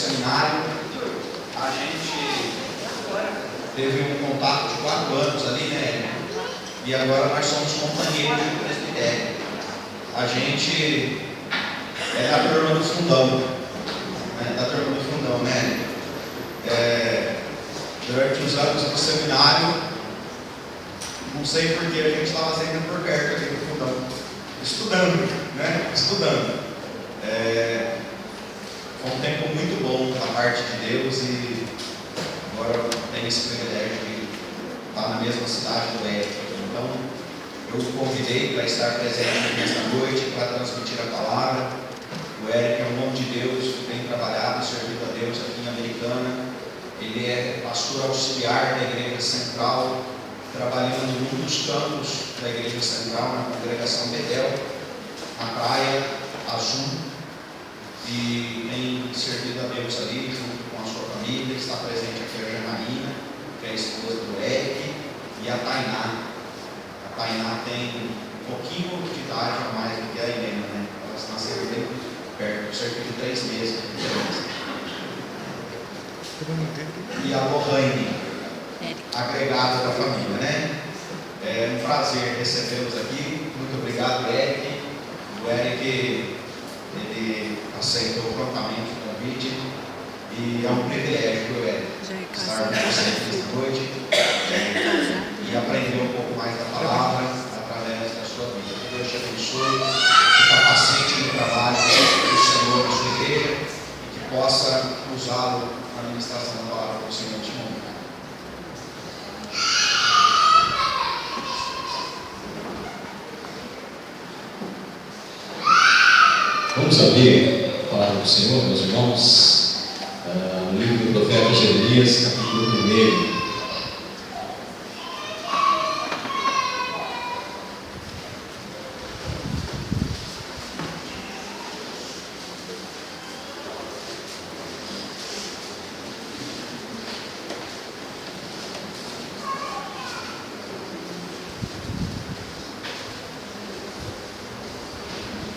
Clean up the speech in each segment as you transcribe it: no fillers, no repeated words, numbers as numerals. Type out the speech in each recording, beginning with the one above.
seminário, a gente teve um contato de 4 anos ali, né? E agora nós somos companheiros de presbitério. A gente é da turma do fundão, né? Durante os anos do seminário, não sei porque a gente estava sempre por perto ali do fundão, estudando, né? Foi um tempo muito bom da parte de Deus e agora eu tenho esse privilégio de estar na mesma cidade do Érico. Então, eu o convidei para estar presente nesta noite, para transmitir a palavra. O Érico é um homem de Deus que tem trabalhado, servido a Deus aqui em Americana. Ele é pastor auxiliar da Igreja Central, trabalhando em um dos campos da Igreja Central, na congregação Betel, na Praia Azul. E tem servido a Deus ali, junto com a sua família. Está presente aqui a Janaína, que é a esposa do Eric, e a Tainá. A Tainá tem um pouquinho de idade a mais do que a Helena, né? Elas nasceram bem perto, cerca de 3 meses de diferença. E a Lohane, agregada da família, né? É um prazer recebê-los aqui. Muito obrigado, Eric. O Eric, ele aceitou prontamente o convite e é um privilégio, Eric, estar com vocês esta noite e aprender um pouco mais da palavra através da sua vida. Que Deus te abençoe, te capacite no trabalho do Senhor, da sua igreja, e que possa usá-lo na administração da palavra do Senhor neste momento. Vamos abrir a palavra do Senhor, meus irmãos, no livro do profeta Jeremias, capítulo 1.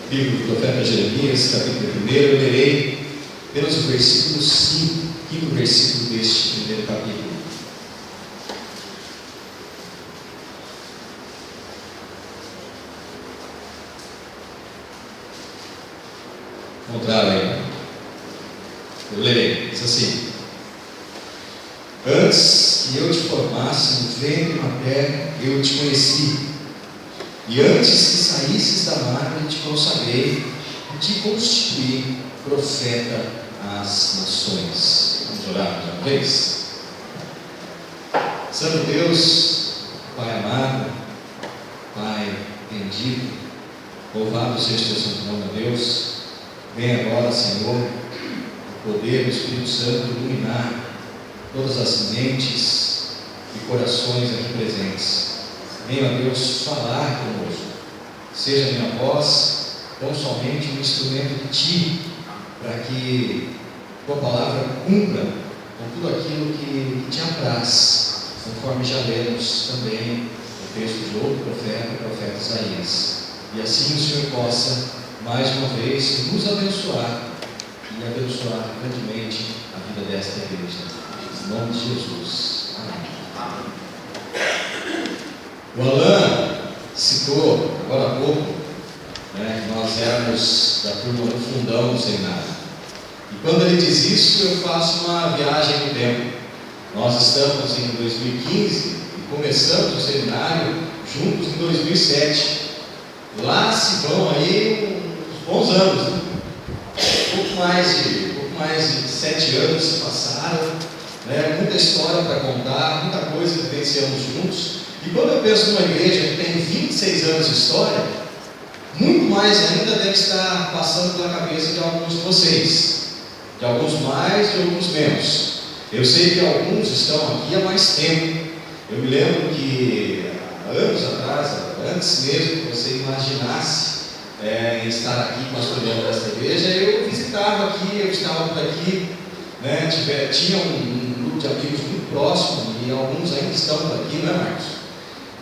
Livro do profeta Jeremias, capítulo 1, eu lerei apenas o versículo 5, quinto versículo deste primeiro capítulo. Contrário aí. Eu lerei, diz assim: Antes que eu te formasse no ventre materno, eu te conheci. E antes que saísses da madre, te consagrei e te constituí profeta às nações. Vamos orar mais uma vez? Santo Deus, Pai amado, Pai bendito, louvado seja o teu santo nome, Deus. Vem agora, Senhor, o poder do Espírito Santo iluminar todas as mentes e corações aqui presentes. Venha, Deus, falar conosco. Seja a minha voz tão somente um instrumento de Ti, para que Tua palavra cumpra com tudo aquilo que Te apraz, conforme já lemos também o texto de outro profeta, o profeta Isaías. E assim o Senhor possa, mais uma vez, nos abençoar e abençoar grandemente a vida desta igreja. Em nome de Jesus. Amém. O Alain citou agora há pouco, né, que nós éramos da turma do fundão do seminário. E quando ele diz isso, eu faço uma viagem no tempo. Nós estamos em 2015 e começamos o seminário juntos em 2007. Lá se vão aí uns bons anos, né? pouco mais de 7 anos se passaram, né? Muita história para contar, muita coisa que vivenciamos juntos. E quando eu penso numa igreja que tem 26 anos de história, muito mais ainda deve estar passando pela cabeça de alguns de vocês, de alguns mais, de alguns menos. Eu sei que alguns estão aqui há mais tempo. Eu me lembro que há anos atrás, antes mesmo que você imaginasse em estar aqui pastoreando esta igreja, eu visitava aqui, eu estava por aqui, né? Tinha um grupo de amigos muito próximo e alguns ainda estão por aqui, não é, Marcos?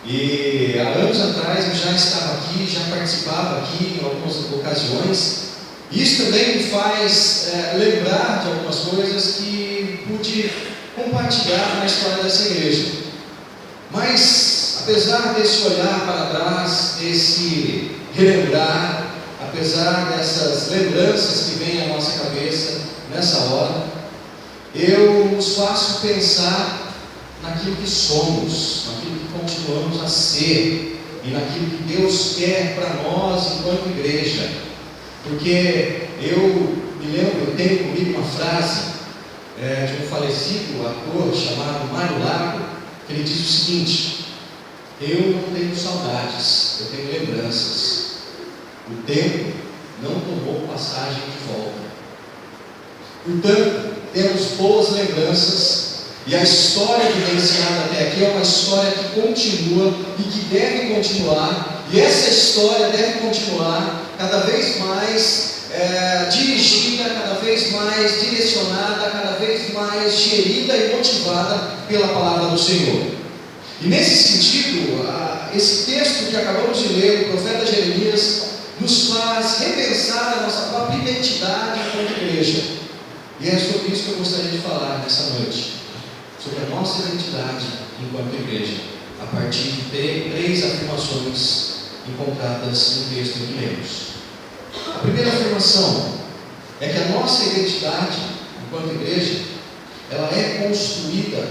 E há anos atrás eu já estava aqui, já participava aqui em algumas ocasiões, Isso também me faz lembrar de algumas coisas que pude compartilhar na história dessa igreja. Mas, apesar desse olhar para trás, desse relembrar, apesar dessas lembranças que vêm à nossa cabeça nessa hora, eu nos faço pensar naquilo que somos, naquilo que continuamos a ser e naquilo que Deus quer para nós enquanto igreja. Porque eu me lembro, eu tenho comigo uma frase de um falecido ator chamado Mário Lago, que ele diz o seguinte: eu não tenho saudades, eu tenho lembranças. O tempo não tomou passagem de volta. Portanto, temos boas lembranças, e a história vivenciada até aqui é uma história que continua e que deve continuar, e essa história deve continuar cada vez mais dirigida, cada vez mais direcionada, cada vez mais gerida e motivada pela palavra do Senhor. E nesse sentido, esse texto que acabamos de ler, do profeta Jeremias, nos faz repensar a nossa própria identidade enquanto igreja. E é sobre isso que eu gostaria de falar nessa noite, sobre a nossa identidade enquanto igreja, a partir de três afirmações encontradas no texto que lemos. A primeira afirmação é que a nossa identidade enquanto igreja, ela é construída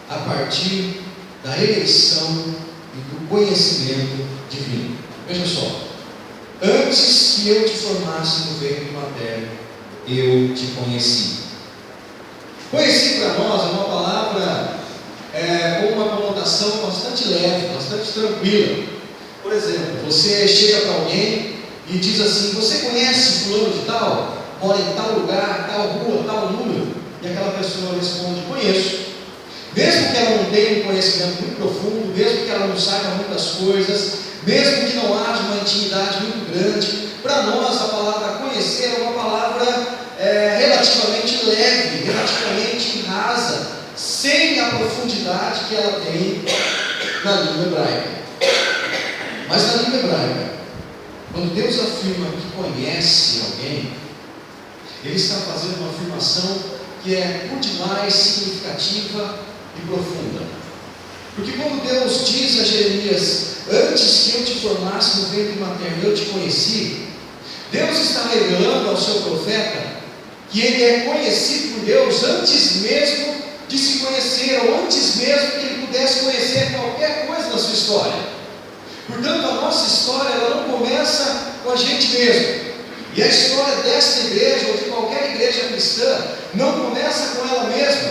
a partir da eleição e do conhecimento divino. Veja só, antes que eu te formasse no ventre materno, eu te conheci. Conheci para nós é uma palavra com uma conotação bastante leve, bastante tranquila. Por exemplo, você chega para alguém e diz assim: você conhece fulano de tal? Mora em tal lugar, tal rua, tal número? E aquela pessoa responde: conheço. Mesmo que ela não tenha um conhecimento muito profundo, mesmo que ela não saiba muitas coisas, mesmo que não haja uma intimidade muito grande, para nós a palavra conhecer é uma palavra relativamente leve, relativamente rasa, sem a profundidade que ela tem na língua hebraica. Mas na língua hebraica, quando Deus afirma que conhece alguém, Ele está fazendo uma afirmação que é por demais significativa e profunda. Porque quando Deus diz a Jeremias: antes que eu te formasse no ventre materno, eu te conheci, Deus está revelando ao seu profeta que ele é conhecido por Deus antes mesmo de se conhecer, ou antes mesmo que ele pudesse conhecer qualquer coisa da sua história. Portanto, a nossa história ela não começa com a gente mesmo. E a história desta igreja, ou de qualquer igreja cristã, não começa com ela mesma,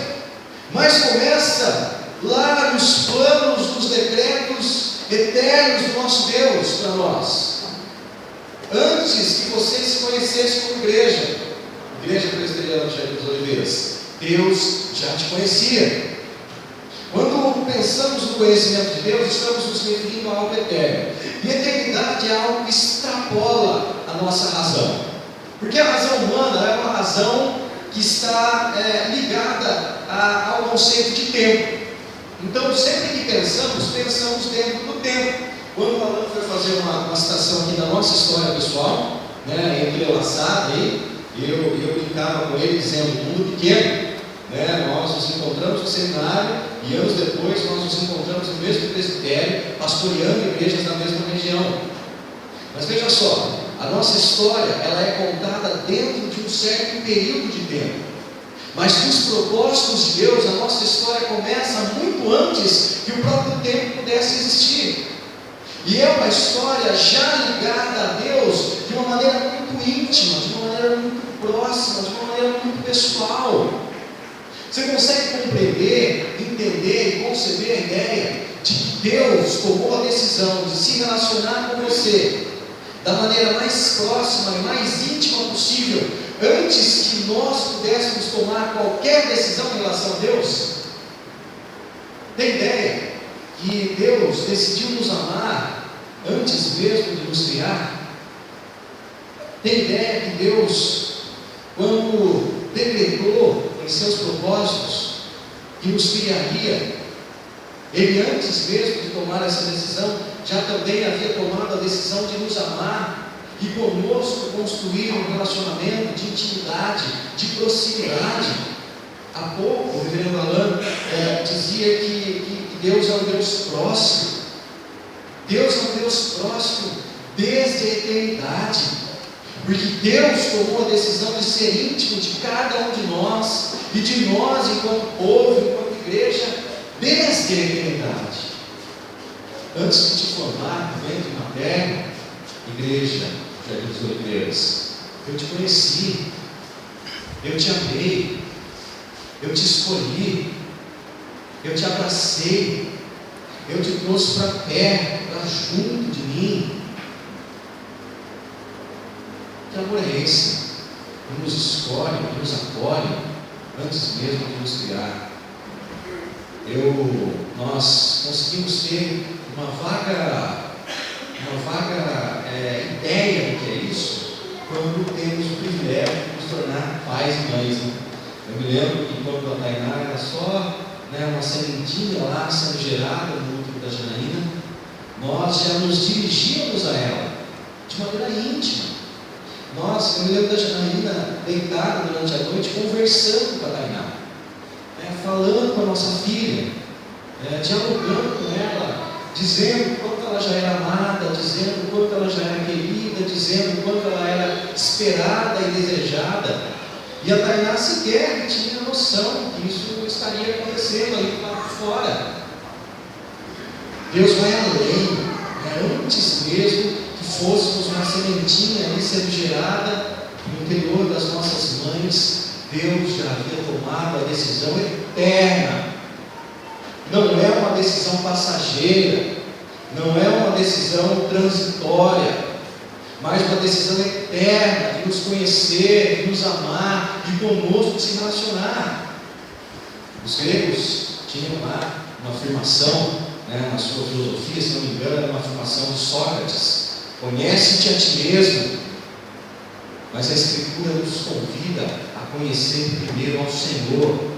mas começa lá nos planos, nos decretos eternos do nosso Deus para nós. Antes que você se conhecesse como igreja presbiteriana do Jardim das Oliveiras, Deus já te conhecia. Quando pensamos no conhecimento de Deus, estamos nos referindo a algo eterno. E a eternidade é algo que extrapola a nossa razão. Porque a razão humana é uma razão que está ligada ao conceito de tempo. Então, sempre que pensamos dentro do tempo. Quando o Alan foi fazer uma citação aqui da nossa história pessoal, entrelaçada aí, eu brincava com ele dizendo: mundo pequeno. Nós nos encontramos no seminário e anos depois nós nos encontramos no mesmo presbitério, pastoreando igrejas da mesma região. Mas veja só, a nossa história ela é contada dentro de um certo período de tempo. Mas nos propósitos de Deus, a nossa história começa muito antes que o próprio tempo pudesse existir. E é uma história já ligada a Deus de uma maneira muito íntima, de uma maneira muito próxima, de uma maneira muito pessoal. Você consegue compreender, entender e conceber a ideia de que Deus tomou a decisão de se relacionar com você da maneira mais próxima e mais íntima possível, antes que nós pudéssemos tomar qualquer decisão em relação a Deus? Tem ideia que Deus decidiu nos amar antes mesmo de nos criar? Tem ideia que Deus, quando decretou em seus propósitos que nos criaria, Ele antes mesmo de tomar essa decisão, já também havia tomado a decisão de nos amar e conosco construir um relacionamento de intimidade, de proximidade. Há pouco o reverendo Alan dizia que Deus é um Deus próximo. Deus é um Deus próximo desde a eternidade, porque Deus tomou a decisão de ser íntimo de cada um de nós, e de nós enquanto povo, enquanto igreja, desde a eternidade. Antes de te formar no ventre materno, igreja, Jardim das Oliveiras, eu te conheci, eu te amei, eu te escolhi, eu te abracei, eu te trouxe para perto, para junto de mim. Que amor é esse? Que nos escolhe, que nos acolhe, antes mesmo de nos criar. Nós conseguimos ter uma vaga ideia do que é isso, quando temos o privilégio de nos tornar pais e mães. Né? Eu me lembro que quando a Tainá era só uma sementinha lá sendo gerada no útero da Janaína, nós já nos dirigíamos a ela de maneira íntima. Eu me lembro da Janaína deitada durante a noite, conversando com a Tainá, falando com a nossa filha, dialogando com ela, dizendo o quanto ela já era amada, dizendo o quanto ela já era querida, dizendo o quanto ela era esperada e desejada. E a Tainá sequer tinha noção que isso estaria acontecendo ali lá fora. Deus vai além, antes mesmo que fôssemos uma sementinha ali sendo gerada no interior das nossas mães, Deus já havia tomado a decisão eterna. Não é uma decisão passageira, não é uma decisão transitória, mas uma decisão eterna de nos conhecer, de nos amar e conosco se relacionar. Os gregos tinham lá uma afirmação, na sua filosofia, se não me engano, era uma afirmação de Sócrates: conhece-te a ti mesmo. Mas a Escritura nos convida a conhecer primeiro ao Senhor.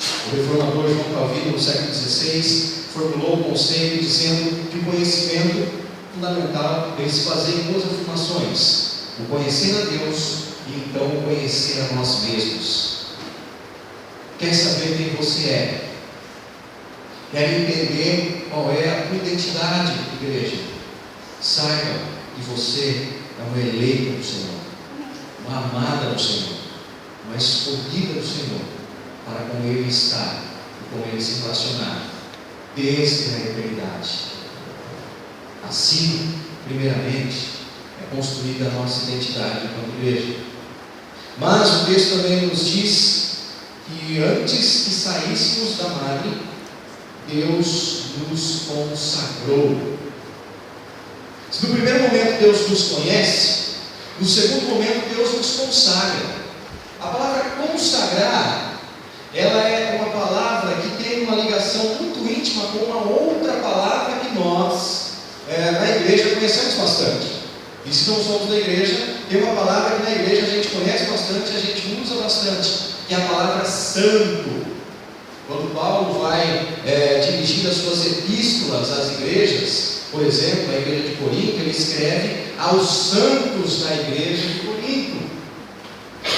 O reformador João Calvino, no século XVI, formulou o conceito dizendo que o conhecimento fundamental ele se baseia em duas afirmações: o conhecer a Deus e então o conhecer a nós mesmos. Quer saber quem você é? Quer entender qual é a tua identidade, igreja? Saiba que você é uma eleita do Senhor, uma amada do Senhor, uma escolhida do Senhor, para com Ele estar e com Ele se relacionar desde a eternidade. Assim, primeiramente, é construída a nossa identidade enquanto igreja. Mas o texto também nos diz que antes que saíssemos da madre, Deus nos consagrou. Se no primeiro momento Deus nos conhece, no segundo momento Deus nos consagra. A palavra consagrar, ela é uma palavra que tem uma ligação muito íntima com uma outra palavra que nós, na igreja, conhecemos bastante. E se não somos da igreja, tem uma palavra que na igreja a gente conhece bastante, a gente usa bastante, que é a palavra santo. Quando Paulo vai dirigir as suas epístolas às igrejas, por exemplo, a igreja de Corinto, ele escreve aos santos da igreja de Corinto.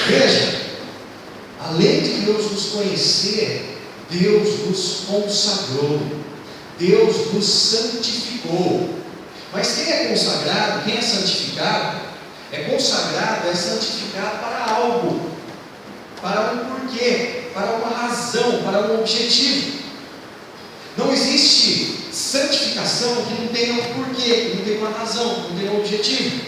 Veja, além de Deus nos conhecer, Deus nos consagrou, Deus nos santificou. Mas quem é consagrado, quem é santificado? É consagrado, é santificado para algo, para um porquê, para uma razão, para um objetivo. Não existe santificação que não tenha um porquê, que não tenha uma razão, que não tenha um objetivo.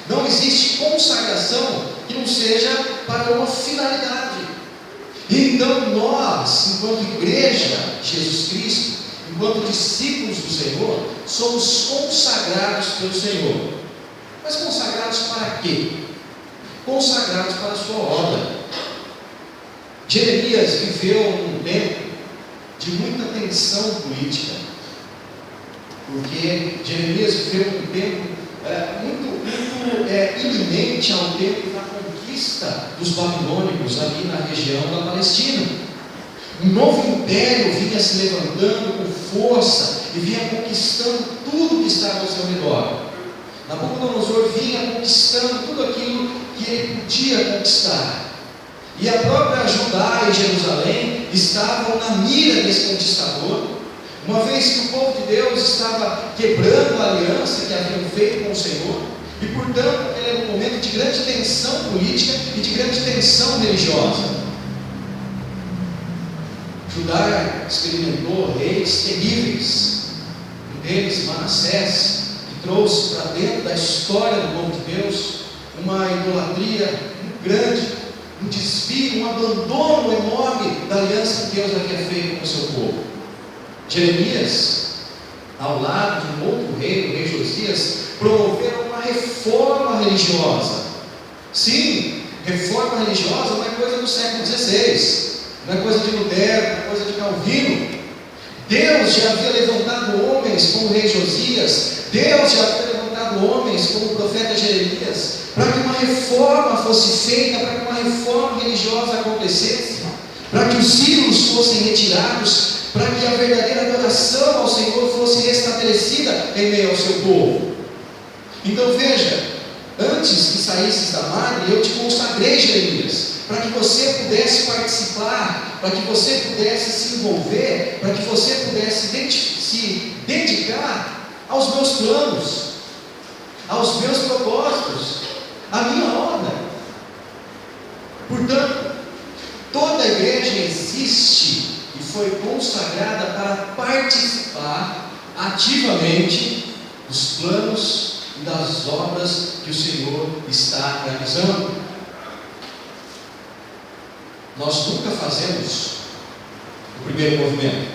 Não existe consagração que não seja para uma finalidade. Então nós, enquanto igreja de Jesus Cristo, enquanto discípulos do Senhor, somos consagrados pelo Senhor. Mas consagrados para quê? Consagrados para a sua obra. Jeremias viveu num tempo de muita tensão política, porque Jeremias viveu num tempo muito iminente ao tempo da conquista dos babilônicos ali na região da Palestina. Um novo império vinha se levantando com força e vinha conquistando tudo que estava ao seu redor. Nabucodonosor vinha conquistando tudo aquilo que ele podia conquistar. E a própria Judá e Jerusalém estavam na mira desse conquistador, uma vez que o povo de Deus estava quebrando a aliança que haviam feito com o Senhor, e portanto aquele era um momento de grande tensão política e de grande tensão religiosa. Judá experimentou reis terríveis, um deles Manassés, que trouxe para dentro da história do povo de Deus uma idolatria muito grande, um desvio, um abandono enorme da aliança que Deus havia feito com o seu povo. Jeremias, ao lado de um outro rei, o rei Josias, promoveram uma reforma religiosa. Sim, reforma religiosa não é coisa do século XVI, não é coisa de Lutero, não é coisa de Calvino. Deus já havia levantado homens como o rei Josias, Deus já havia levantado homens como o profeta Jeremias, para que uma reforma fosse feita, para que uma reforma religiosa acontecesse, para que os ídolos fossem retirados, para que a verdadeira adoração ao Senhor fosse restabelecida em meio ao seu povo. Então veja, antes que saísses da madre, eu te consagrei, Jeremias, para que você pudesse participar, para que você pudesse se envolver, para que você pudesse se dedicar aos meus planos, aos meus propósitos, à minha obra. Portanto, toda a igreja existe e foi consagrada para participar ativamente dos planos e das obras que o Senhor está realizando. Nós nunca fazemos o primeiro movimento,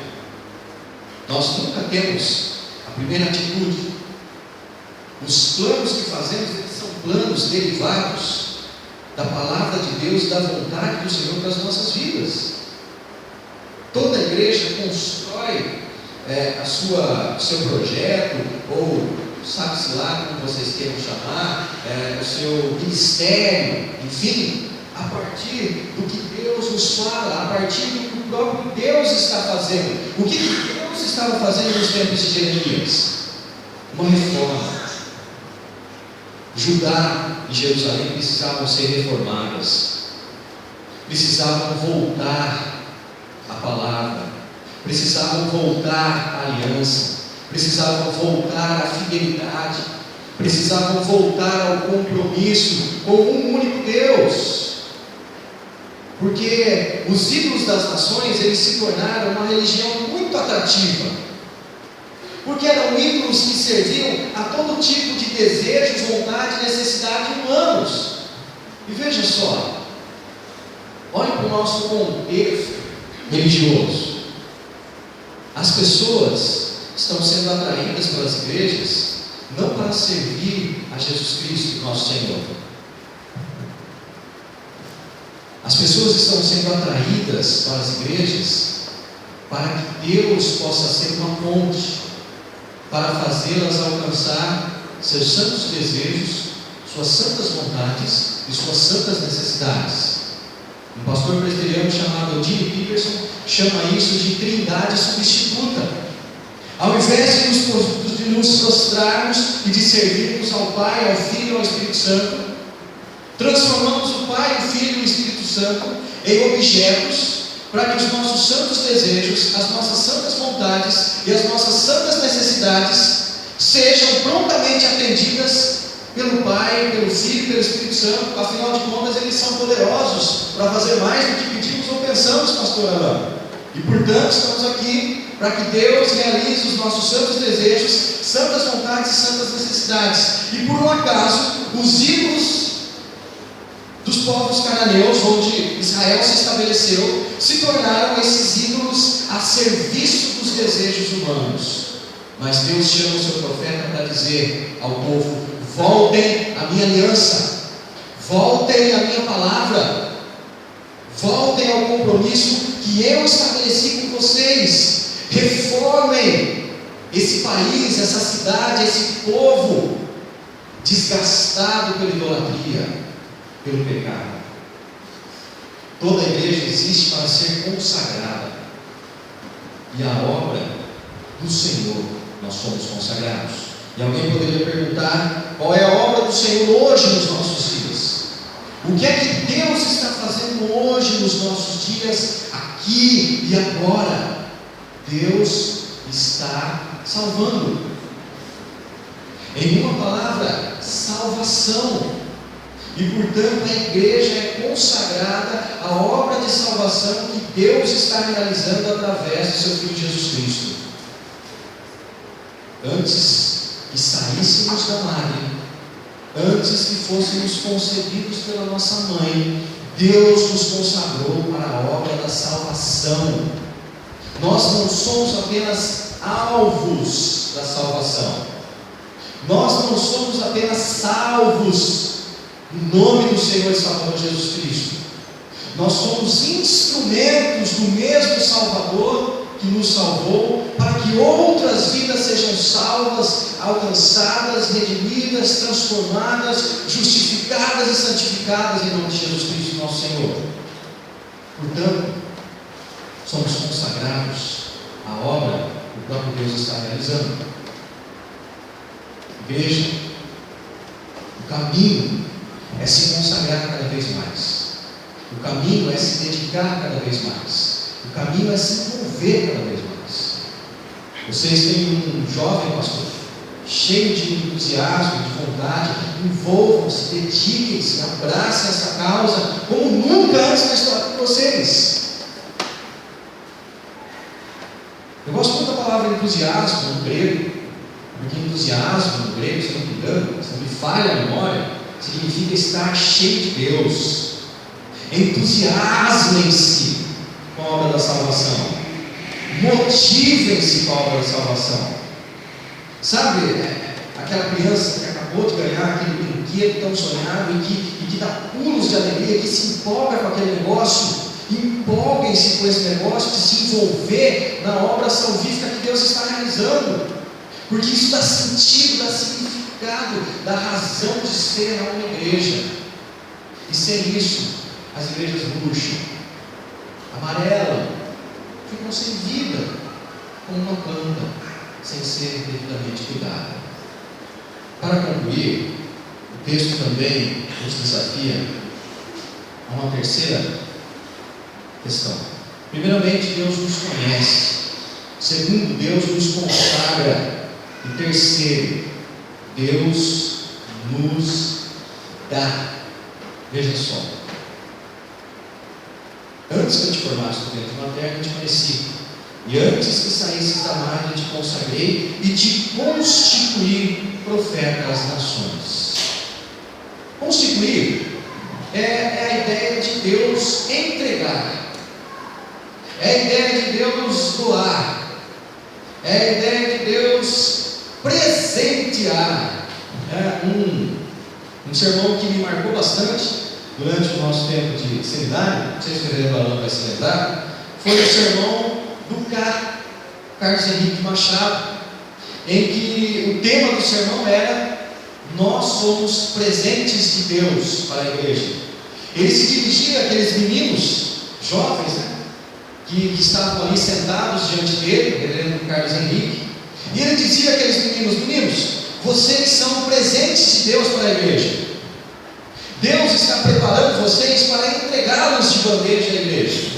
nós nunca temos a primeira atitude. Os planos que fazemos, eles são planos derivados da palavra de Deus, da vontade do Senhor para as nossas vidas. Toda a igreja constrói o seu projeto, ou sabe-se lá como vocês queiram chamar, o seu ministério, enfim, a partir do que Deus nos fala, a partir do que o próprio Deus está fazendo. O que Deus estava fazendo nos tempos de Jeremias? Uma reforma. Judá e Jerusalém precisavam ser reformadas, precisavam voltar à palavra, precisavam voltar à aliança, precisavam voltar à fidelidade, precisavam voltar ao compromisso com um único Deus. Porque os ídolos das nações, eles se tornaram uma religião muito atrativa, porque eram ídolos que serviam a todo tipo de desejos, vontade e necessidade humanos. E veja só, olhe para o nosso contexto religioso. As pessoas estão sendo atraídas pelas igrejas não para servir a Jesus Cristo, nosso Senhor. As pessoas estão sendo atraídas para as igrejas para que Deus possa ser uma ponte, para fazê-las alcançar seus santos desejos, suas santas vontades e suas santas necessidades. Um pastor presbiteriano chamado Eugene Peterson chama isso de trindade substituta. Ao invés de nos prostrarmos e de servirmos ao Pai, ao Filho e ao Espírito Santo, transformamos o Pai, o Filho e o Espírito Santo em objetos para que os nossos santos desejos, as nossas santas vontades e as nossas santas necessidades sejam prontamente atendidas pelo Pai, pelo Filho e pelo Espírito Santo. Afinal de contas, eles são poderosos para fazer mais do que pedimos ou pensamos, pastor Alain. E portanto, estamos aqui para que Deus realize os nossos santos desejos, santas vontades e santas necessidades. E por um acaso, os ídolos dos povos cananeus, onde Israel se estabeleceu, se tornaram esses ídolos a serviço dos desejos humanos. Mas Deus chama o seu profeta para dizer ao povo: voltem à minha aliança, voltem à minha palavra, voltem ao compromisso que eu estabeleci com vocês, reformem esse país, essa cidade, esse povo desgastado pela idolatria, pelo pecado. Toda a igreja existe para ser consagrada, e a obra do Senhor nós somos consagrados. E alguém poderia perguntar: qual é a obra do Senhor hoje nos nossos dias. O que é que Deus está fazendo hoje nos nossos dias, aqui e agora? Deus está salvando. Em uma palavra, salvação. E portanto a igreja é consagrada à obra de salvação que Deus está realizando através de seu Filho Jesus Cristo. Antes que saíssemos da madre, antes que fôssemos concebidos pela nossa mãe, Deus nos consagrou para a obra da salvação. Nós não somos apenas alvos da salvação, nós não somos apenas salvos em nome do Senhor e Salvador Jesus Cristo. Nós somos instrumentos do mesmo Salvador que nos salvou, para que outras vidas sejam salvas, alcançadas, redimidas, transformadas, justificadas e santificadas em nome de Jesus Cristo, nosso Senhor. Portanto, somos consagrados à obra que o próprio Deus está realizando. Veja, o caminho é se consagrar cada vez mais. O caminho é se dedicar cada vez mais. O caminho é se envolver cada vez mais. Vocês têm um jovem pastor, cheio de entusiasmo, de vontade. Envolvam-se, dediquem-se, abracem essa causa como nunca antes na história de vocês. Eu gosto muito da palavra entusiasmo no grego, porque entusiasmo no grego, se não me engano, se não me falha a memória, significa estar cheio de Deus. Entusiasmem-se com a obra da salvação, motivem-se com a obra da salvação. Sabe, aquela criança que acabou de ganhar aquele brinquedo tão sonhado e que dá pulos de alegria, que se empolga com aquele negócio. Empolguem-se com esse negócio de se envolver na obra salvífica que Deus está realizando, porque isso dá sentido, dá significado, dá razão de ser a uma igreja. E sem isso, as igrejas murcham, amarelam, ficam sem vida, como uma planta, sem ser devidamente cuidada. Para concluir, o texto também nos desafia a uma terceira questão. Primeiramente, Deus nos conhece. Segundo, Deus nos consagra. E terceiro, Deus nos dá. Veja só. Antes que eu te formasse no ventre materno, eu te conheci. E antes que saísses da madre, eu te consagrei e te constituí profeta às nações. Constituir é a ideia de Deus entregar. É a ideia de Deus doar. É a ideia de Deus presentear. Um sermão que me marcou bastante durante o nosso tempo de seminário, não sei se o Fernando Balão vai se lembrar, foi o sermão do Carlos Henrique Machado, em que o tema do sermão era: nós somos presentes de Deus para a igreja. Ele se dirigia àqueles meninos jovens, que estavam ali sentados diante dele, o reverendo Carlos Henrique, e ele dizia àqueles meninos: vocês são presentes de Deus para a igreja. Deus está preparando vocês para entregá-los de bandeja à igreja.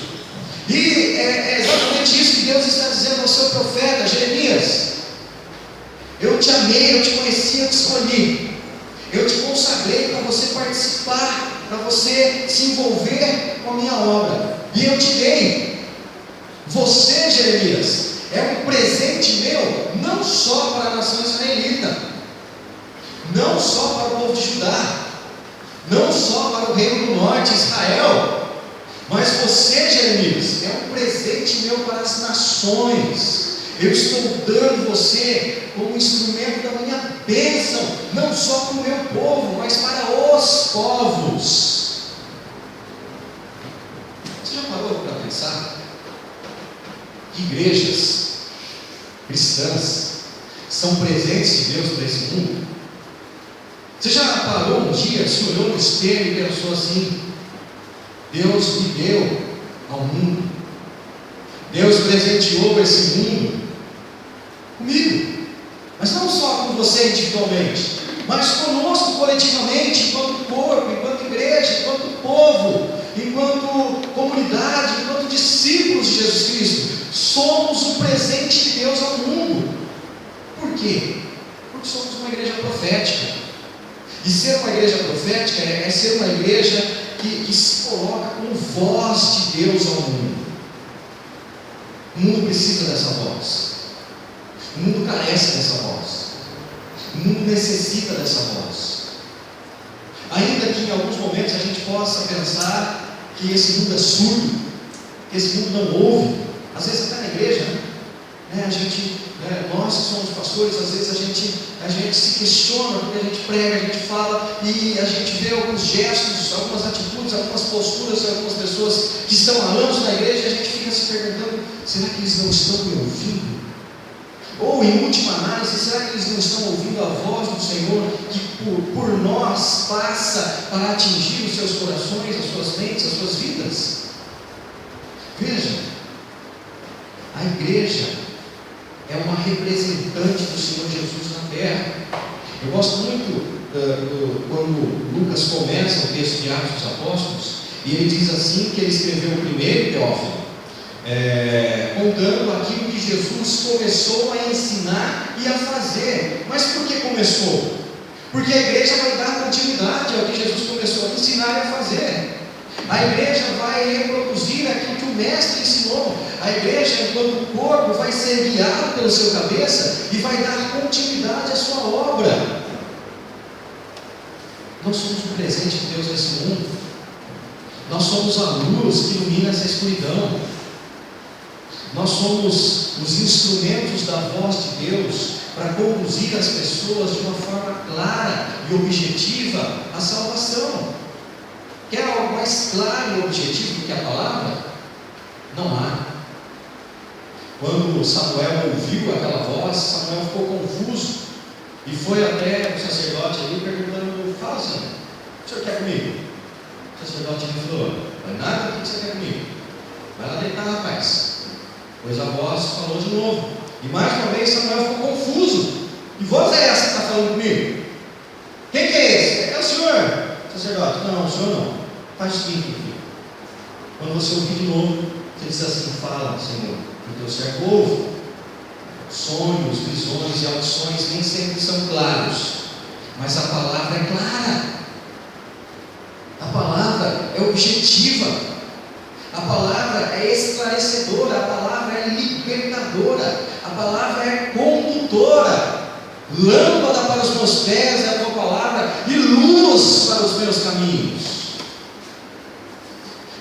E é exatamente isso que Deus está dizendo ao seu profeta Jeremias: eu te amei, eu te conheci, eu te escolhi, eu te consagrei para você participar, para você se envolver com a minha obra, e eu te dei. Você, Jeremias, é um presente meu, não só para a nação israelita, não só para o povo de Judá, não só para o reino do norte, Israel, mas você, Jeremias, é um presente meu para as nações. Eu estou dando você como instrumento da minha bênção, não só para o meu povo, mas para os povos. Você já parou para pensar que igrejas cristãs são presentes de Deus para esse mundo? Você já parou um dia, se olhou no espelho e pensou assim: Deus me deu ao mundo, Deus presenteou esse mundo comigo, mas não só com você individualmente, mas conosco coletivamente, enquanto corpo, enquanto igreja, enquanto povo, enquanto comunidade, enquanto discípulos de Jesus Cristo. Somos o presente de Deus ao mundo. Por quê? Porque somos uma igreja profética. E ser uma igreja profética é ser uma igreja que se coloca como voz de Deus ao mundo. O mundo precisa dessa voz. O mundo carece dessa voz. O mundo necessita dessa voz. Ainda que em alguns momentos a gente possa pensar que esse mundo é surdo, que esse mundo não ouve, às vezes até na igreja, nós que somos pastores, às vezes a gente se questiona, porque a gente prega, a gente fala, e a gente vê alguns gestos, algumas atitudes, algumas posturas de algumas pessoas que estão há anos na igreja, e a gente fica se perguntando: será que eles não estão me ouvindo? Ou, em última análise, será que eles não estão ouvindo a voz do Senhor que por nós passa para atingir os seus corações, as suas mentes, as suas vidas? Veja, a igreja é uma representante do Senhor Jesus na terra. Eu gosto muito quando Lucas começa o texto de Atos dos Apóstolos, e ele diz assim, que ele escreveu o primeiro, Teófilo, contando aquilo que Jesus começou a ensinar e a fazer. Mas por que começou? Porque a igreja vai dar continuidade ao que Jesus começou a ensinar e a fazer. A igreja vai reproduzir aquilo que o mestre ensinou. A igreja, enquanto corpo, vai ser guiado pelo seu cabeça e vai dar continuidade à sua obra. Nós somos o presente de Deus nesse mundo. Nós somos a luz que ilumina essa escuridão. Nós somos os instrumentos da voz de Deus para conduzir as pessoas de uma forma clara e objetiva à salvação. Quer algo mais claro e objetivo do que a palavra? Não há. Quando Samuel ouviu aquela voz, Samuel ficou confuso e foi até o sacerdote ali perguntando: fala, Senhor, o senhor quer comigo? O sacerdote lhe falou: não é nada do que você quer comigo, vai lá deitar, rapaz. Pois a voz falou de novo, e mais uma vez Samuel ficou confuso: que voz é essa que está falando comigo? Quem que é esse? É o senhor, sacerdote. Não, o senhor não. Faz o seguinte, filho, quando você ouvir de novo, você diz assim: fala, Senhor, o teu servo ouve. Sonhos, visões e audições nem sempre são claros, mas a palavra é clara, a palavra é objetiva, a palavra é esclarecedora, a palavra é libertadora, a palavra é condutora. Lâmpada para os meus pés é a tua palavra e luz para os meus caminhos.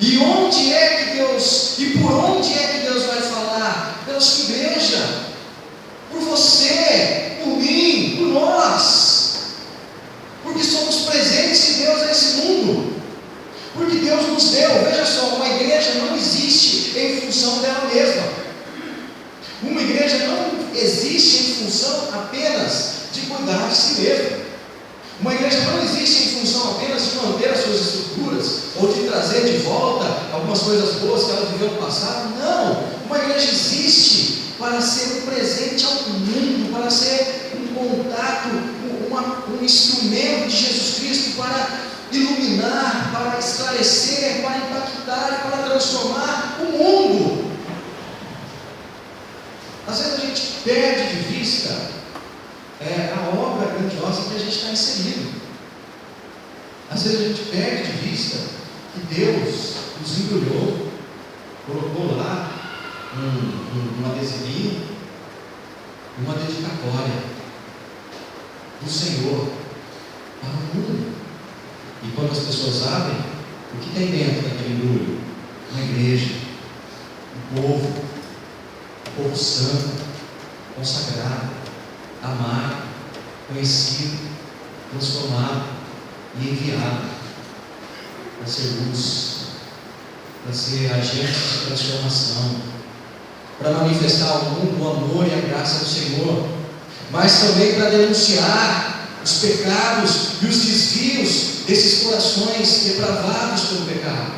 E onde é que Deus, e por onde é que Deus vai falar? Pela sua igreja, por você, por mim, por nós, porque somos presentes de Deus nesse mundo, porque Deus nos deu. Veja só, uma igreja não existe em função dela mesma, uma igreja não existe em função apenas de cuidar de si mesma. Uma igreja não existe em função apenas de manter as suas estruturas, ou de trazer de volta algumas coisas boas que ela viveu no passado. Não, uma igreja existe para ser um presente ao mundo, para ser um contato, um instrumento de Jesus Cristo para iluminar, para esclarecer, para impactar e para transformar o mundo. Às vezes a gente perde de vista a obra grandiosa que a gente está inserido. Às vezes a gente perde de vista que Deus nos embrulhou, colocou lá um adesivinho, uma dedicatória do Senhor para o mundo. E quando as pessoas abrem, o que tem dentro daquele embrulho? Uma igreja, um povo santo, consagrado, amado, conhecido, transformado e enviado para ser luz, para ser agente de transformação, para manifestar ao mundo o amor e a graça do Senhor, mas também para denunciar os pecados e os desvios desses corações depravados pelo pecado.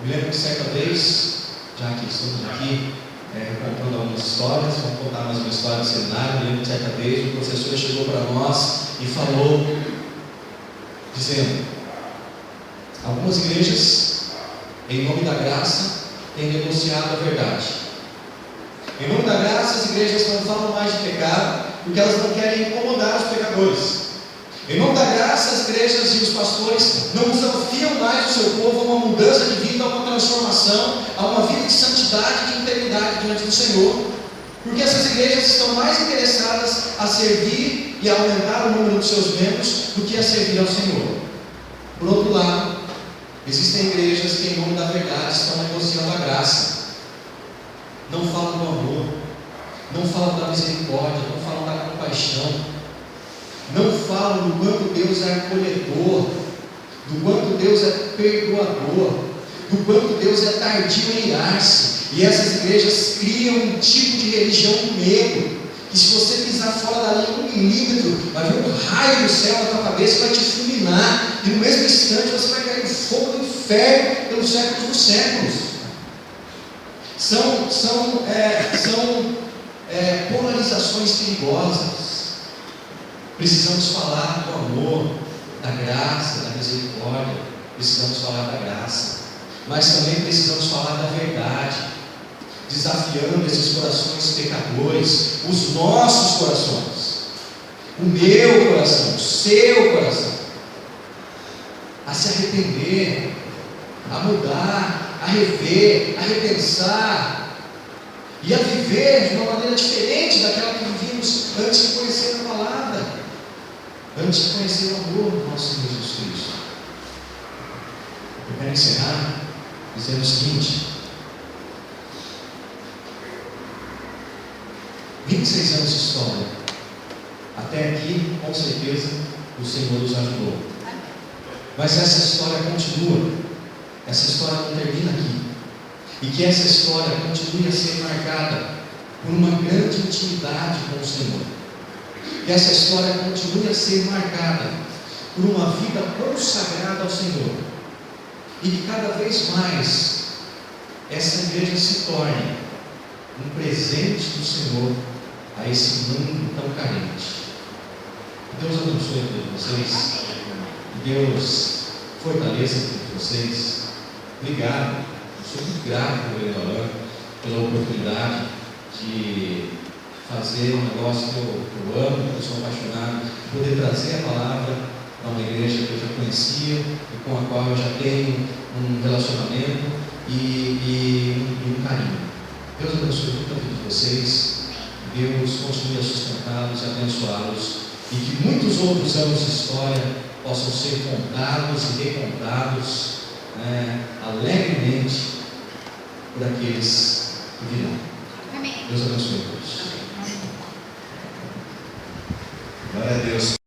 Me lembro que certa vez, já que estamos aqui, contando algumas histórias. Vamos contar mais uma história do seminário. Eu lembro de certa vez o professor chegou para nós e falou, dizendo: algumas igrejas, em nome da graça, têm negociado a verdade. Em nome da graça, as igrejas não falam mais de pecado, porque elas não querem incomodar os pecadores. Em nome da graça, as igrejas e os pastores não desafiam mais o seu povo a uma mudança de vida, a uma transformação, a uma vida de santidade e de integridade diante do Senhor, porque essas igrejas estão mais interessadas a servir e a aumentar o número dos seus membros do que a servir ao Senhor. Por outro lado, existem igrejas que, em nome da verdade, estão negociando a graça. Não falam do amor, não falam da misericórdia, não falam da compaixão, não falam do quanto Deus é acolhedor, do quanto Deus é perdoador, do quanto Deus é tardio em irar-se. E essas igrejas criam um tipo de religião do medo, que se você pisar fora dali 1 milímetro, vai vir um raio do céu na tua cabeça e vai te fulminar, e no mesmo instante você vai cair no fogo do inferno pelos séculos dos séculos. São polarizações perigosas. Precisamos falar do amor, da graça, da misericórdia. Precisamos falar da graça, mas também precisamos falar da verdade, desafiando esses corações pecadores, os nossos corações, o meu coração, o seu coração, a se arrepender, a mudar, a rever, a repensar e a viver de uma maneira diferente daquela que vivíamos antes de conhecer a palavra, antes de conhecer o amor do nosso Senhor Jesus Cristo. Eu quero encerrar dizendo o seguinte: 26 anos de história, até aqui, com certeza, o Senhor nos ajudou. Mas essa história continua, essa história não termina aqui. E que essa história continue a ser marcada por uma grande intimidade com o Senhor. Que essa história continue a ser marcada por uma vida consagrada ao Senhor. E que cada vez mais essa igreja se torne um presente do Senhor a esse mundo tão carente. Deus abençoe a todos vocês. Deus fortaleça todos vocês. Obrigado. Sou muito grato ao Reverendo Alain pela oportunidade de fazer um negócio que eu amo, que eu sou apaixonado, de poder trazer a palavra para uma igreja que eu já conhecia e com a qual eu já tenho um relacionamento e um carinho. Deus abençoe muito a vida de vocês. Deus continue a sustentá-los e abençoá-los, e que muitos outros anos de história possam ser contados e recontados alegremente por aqueles que virão. Amém. Deus abençoe a todos. Glória a Deus.